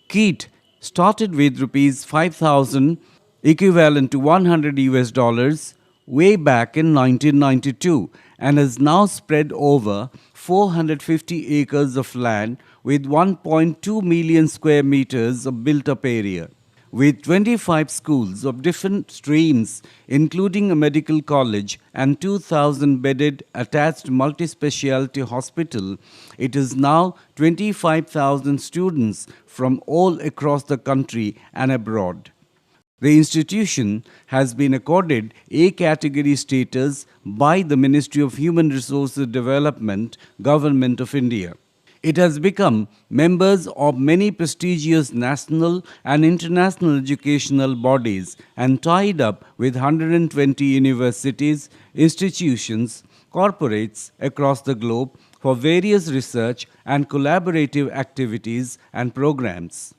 KEAT started with rupees 5,000, equivalent to 100 US dollars, way back in 1992 and has now spread over 450 acres of land with 1.2 million square meters of built up area. With 25 schools of different streams, including a medical college and 2,000 bedded attached multi-specialty hospital, it is now 25,000 students from all across the country and abroad. The institution has been accorded A category status by the Ministry of Human Resources Development, Government of India. It has become members of many prestigious national and international educational bodies and tied up with 120 universities, institutions, corporates across the globe for various research and collaborative activities and programs.